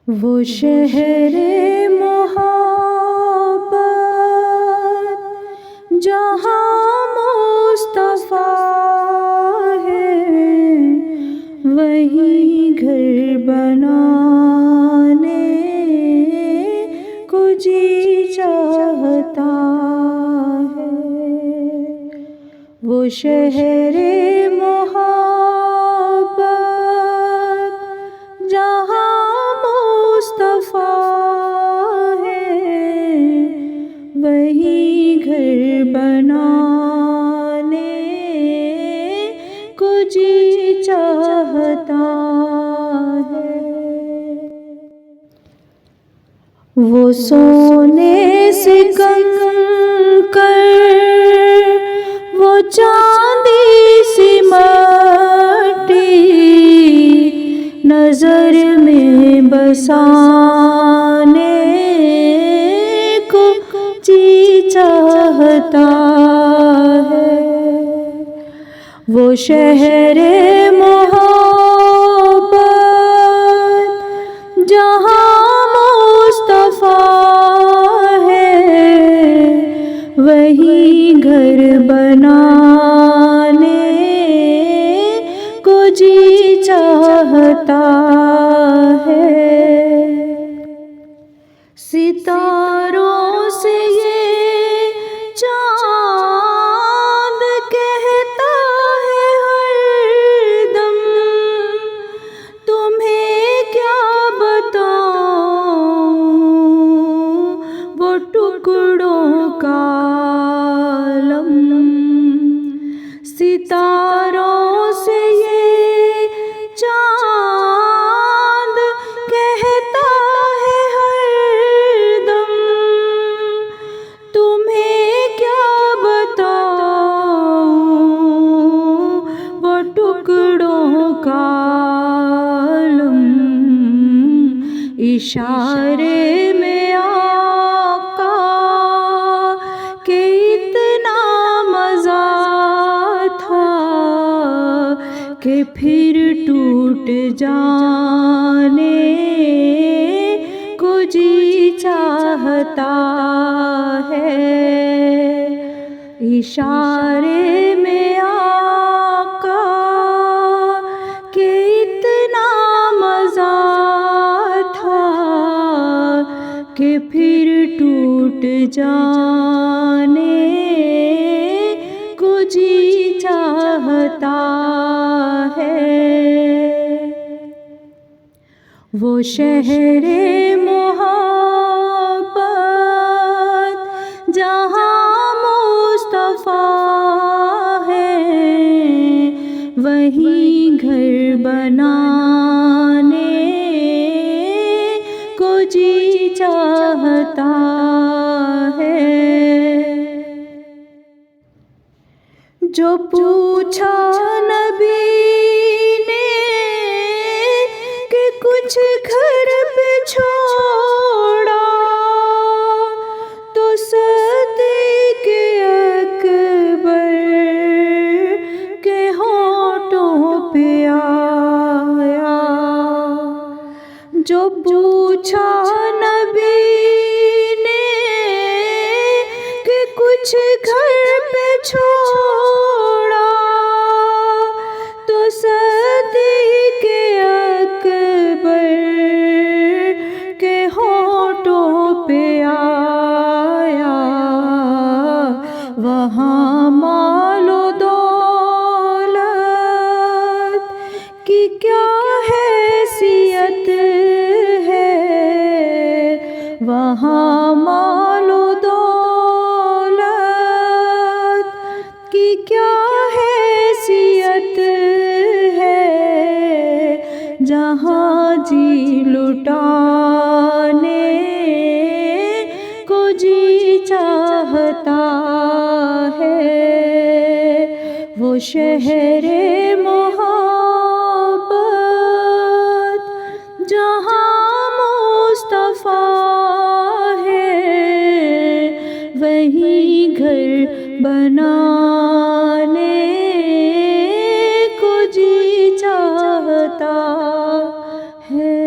وہ شہر محبت جہاں مصطفیٰ ہے، وہیں گھر بنانے کو جی چاہتا ہے۔ وہ شہر محبت جہاں مصطفیٰ ہے، وہیں گھر بنانے کو جی چاہتا ہے۔ وہ سونے سے کنکر، وہ چاندی سی مٹی، نظر میں بسانے کو جی چاہتا ہے۔ وہ شہر محبت جہاں مصطفیٰ ہے، وہیں گھر بنانے کو جی چاہتا ہے۔ ستاروں سے یہ چاند کہتا ہے ہر دم، تمہیں کیا بتاؤں وہ ٹکڑوں کا عالم۔ ستاروں سے یہ چاند کہتا ہے ہر دم، تمہیں کیا بتاؤں وہ ٹکڑوں کا عالم۔ اشارے میں آقا کہ اتنا مزہ تھا کہ پھر ٹوٹ جانے کو جی چاہتا ہے۔ اشارے میں آقا کہ اتنا مزہ تھا کہ پھر ٹوٹ جانے کو جی چاہتا ہے۔ وہ شہر محبت جہاں مصطفیٰ ہے، وہیں گھر بنانے کو جی چاہتا ہے۔ جو پوچھا نبی نے کہ کچھ گھر پہ چھوڑا، تو صدیق اکبر کے ہونٹوں پہ آیا۔ جو پوچھا نبی نے کہ کچھ گھر پہ چھوڑا، تو صدیق اکبر کے ہونٹوں پہ آیا۔ وہاں مال و دولت کی کیا حیثیت ہے، وہاں مال و دولت کی کیا حیثیت ہے، جہاں جی لٹانے کو جی چاہتا ہے۔ وہ شہر محبت جہاں مصطفیٰ ہے، وہیں گھر بنانے کو جی چاہتا ہے۔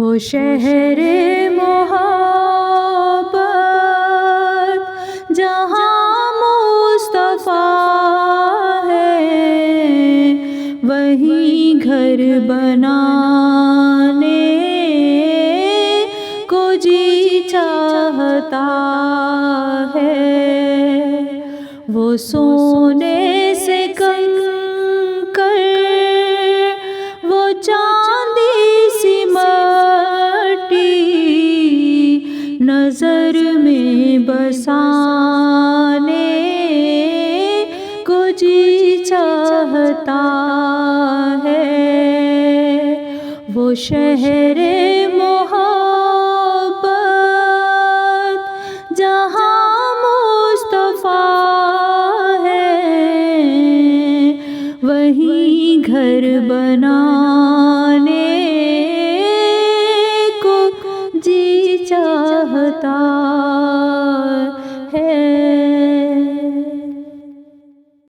وہ شہر محبت جہاں مصطفیٰ ہے، وہیں گھر بنانے کو جی چاہتا ہے۔ وہ سونے سے کنکر، وہ چاندی سی مٹی نظر میں بسانے کو جی چاہتا ہے۔ وہ شہر محبت جہاں مصطفیٰ ہے، وہیں گھر بنانے کو جی چاہتا ہے۔